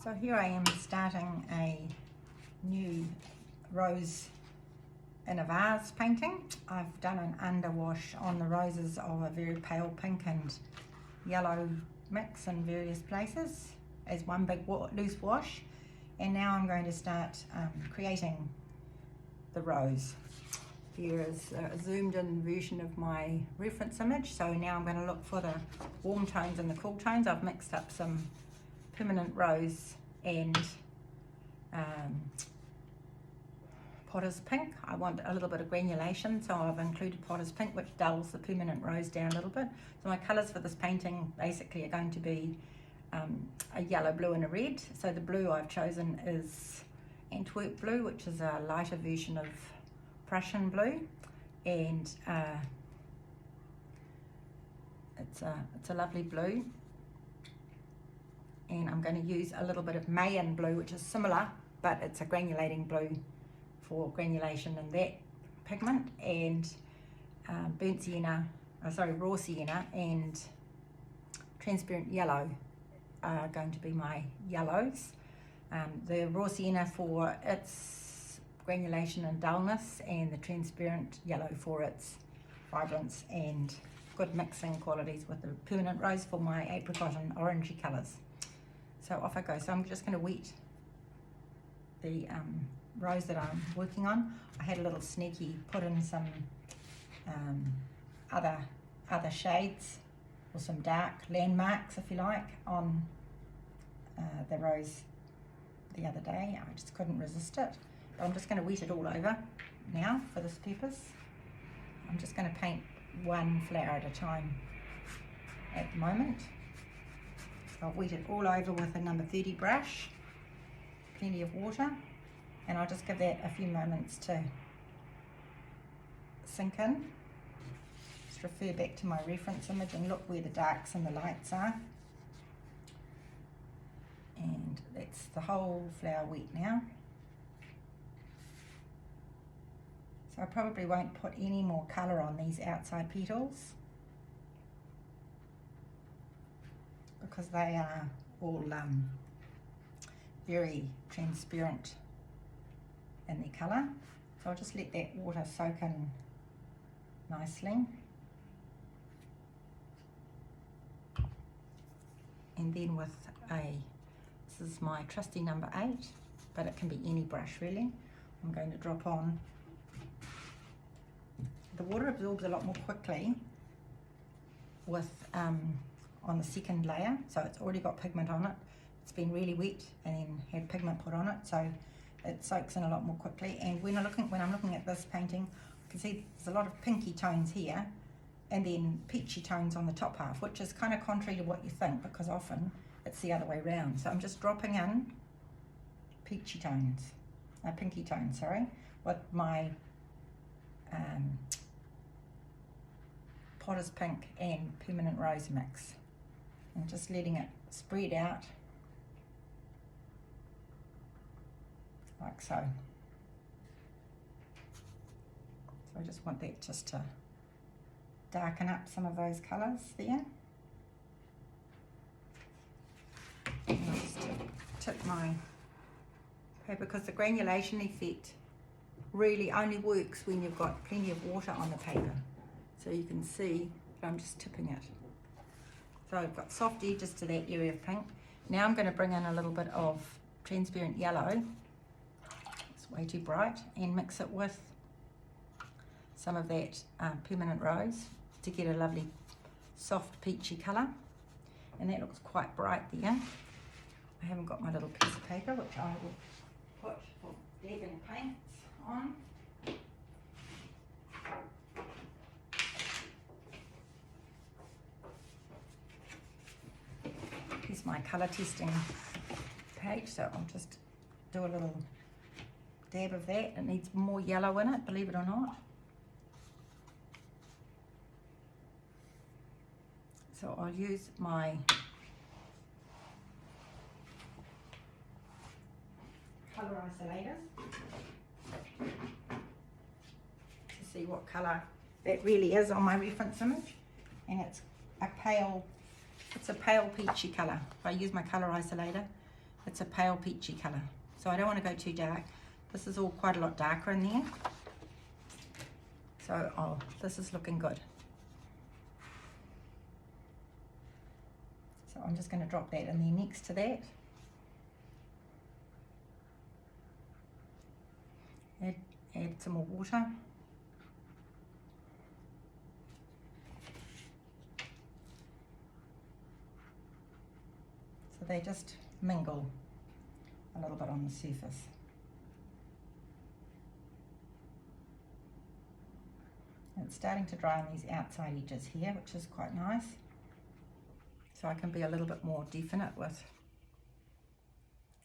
So here I am starting a new rose in a vase painting. I've done an underwash on the roses of a very pale pink and yellow mix in various places as one big loose wash, and now I'm going to start creating the rose. Here is a zoomed in version of my reference image. So now I'm going to look for the warm tones and the cool tones. I've mixed up some permanent rose and potter's pink. I want a little bit of granulation, so I've included potter's pink, which dulls the permanent rose down a little bit. So my colours for this painting basically are going to be a yellow, blue and a red. So the blue I've chosen is Antwerp blue, which is a lighter version of Prussian blue, and it's a lovely blue. And I'm going to use a little bit of Mayan blue, which is similar, but it's a granulating blue for granulation in that pigment, and burnt sienna, raw sienna and transparent yellow are going to be my yellows. The raw sienna for its granulation and dullness, and the transparent yellow for its vibrance and good mixing qualities with the permanent rose for my apricot and orangey colours. So off I go. So I'm just going to wet the rose that I'm working on. I had a little sneaky put in some other shades, or some dark landmarks if you like, on the rose the other day. I just couldn't resist it. But I'm just going to wet it all over now for this purpose. I'm just going to paint one flower at a time at the moment. So I'll wet it all over with a number 30 brush, plenty of water, and I'll just give that a few moments to sink in. Just refer back to my reference image and look where the darks and the lights are. And that's the whole flower wet now. So I probably won't put any more colour on these outside petals, because they are all very transparent in their colour. So I'll just let that water soak in nicely. And then with this is my trusty number 8, but it can be any brush really, I'm going to drop on. The water absorbs a lot more quickly with on the second layer, so it's already got pigment on it. It's been really wet and then had pigment put on it, so it soaks in a lot more quickly. And when I'm looking at this painting, I can see there's a lot of pinky tones here and then peachy tones on the top half, which is kind of contrary to what you think, because often it's the other way around. So I'm just dropping in pinky tones, with my potter's pink and permanent rose mix, and just letting it spread out like so. So I just want that just to darken up some of those colours there. And I'll just tip my paper, because the granulation effect really only works when you've got plenty of water on the paper. So you can see that I'm just tipping it. So I've got soft edges to that area of pink. Now I'm going to bring in a little bit of transparent yellow. It's way too bright, and mix it with some of that permanent rose to get a lovely soft peachy colour. And that looks quite bright there. I haven't got my little piece of paper, which I will put for dabbing paints on. Here's my colour testing page, so I'll just do a little dab of that. It needs more yellow in it, believe it or not. So I'll use my colour isolators to see what colour that really is on my reference image, and it's a pale peachy colour. If I use my colour isolator, It's a pale peachy colour, so I don't want to go too dark. This is all quite a lot darker in there. So, oh, this is looking good. So I'm just going to drop that in there next to that. Add some more water. So they just mingle a little bit on the surface. And it's starting to dry on these outside edges here, which is quite nice. So I can be a little bit more definite with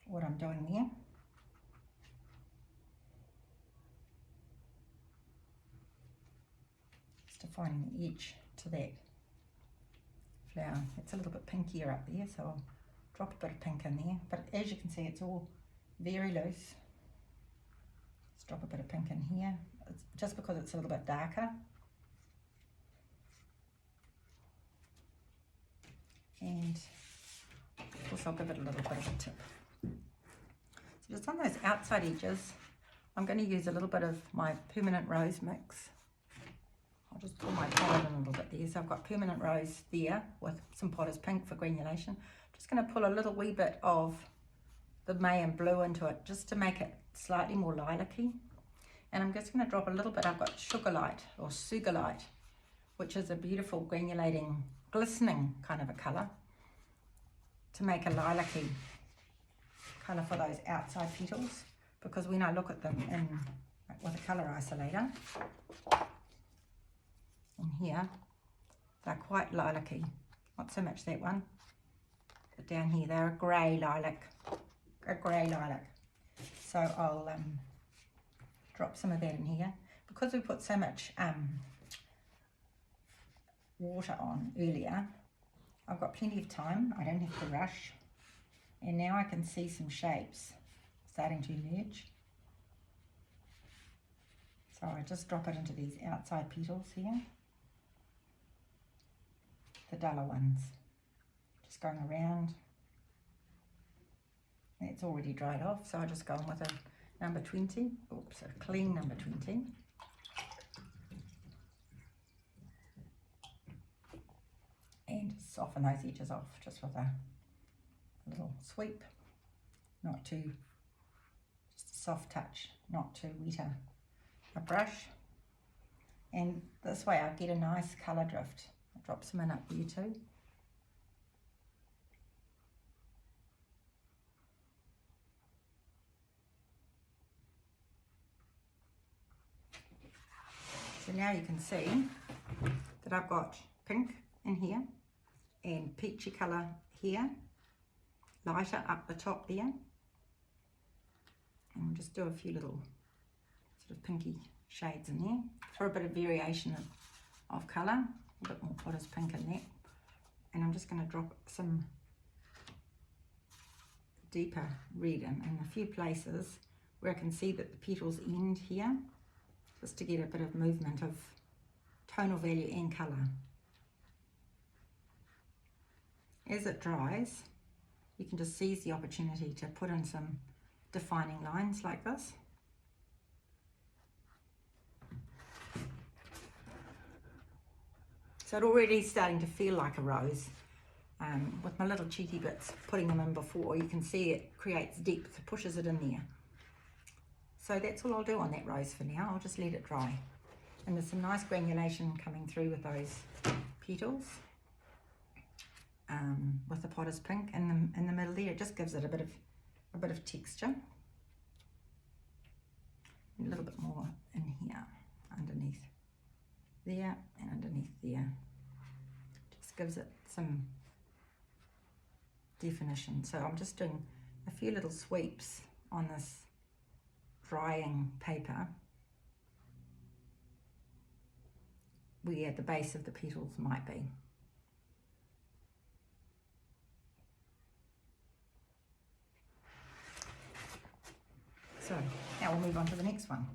what I'm doing there. Just defining the edge to that flower. It's a little bit pinkier up there, so I'll drop a bit of pink in there. But as you can see, it's all very loose. Let's drop a bit of pink in here, just because it's a little bit darker. And of course I'll give it a little bit of a tip. So just on those outside edges, I'm going to use a little bit of my permanent rose mix. I'll just pull my palette in a little bit there. So I've got permanent rose there with some potter's pink for granulation. Just going to pull a little wee bit of the Mayan blue into it, just to make it slightly more lilac-y. And I'm just going to drop a little bit. I've got sugar light or sugar light, which is a beautiful granulating, glistening kind of a colour, to make a lilac-y colour for those outside petals, because when I look at them in with a colour isolator in here, they're quite lilac-y. Not so much that one, but down here they're a grey lilac, So I'll drop some of that in here. Because we put so much water on earlier, I've got plenty of time. I don't have to rush. And now I can see some shapes starting to emerge. So I just drop it into these outside petals here, the duller ones. Just going around. It's already dried off, so I just go on with a number 20. Oops, a clean number 20. And soften those edges off just with a little sweep, not too, just a soft touch, not too wet a brush. And this way I get a nice colour drift. I'll drop some in up there too. So now you can see that I've got pink in here and peachy colour here, lighter up the top there, and we'll just do a few little sort of pinky shades in there for a bit of variation of colour, a bit more potter's pink in that. And I'm just going to drop some deeper red in a few places where I can see that the petals end here, just to get a bit of movement of tonal value and colour. As it dries, you can just seize the opportunity to put in some defining lines like this. So it's already starting to feel like a rose. With my little cheaty bits, putting them in before, you can see it creates depth, it pushes it in there. So that's all I'll do on that rose for now. I'll just let it dry. And there's some nice granulation coming through with those petals. With the potter's pink in the middle there, it just gives it a bit of texture. And a little bit more in here, underneath there and underneath there. Just gives it some definition. So I'm just doing a few little sweeps on this drying paper where the base of the petals might be. So now we'll move on to the next one.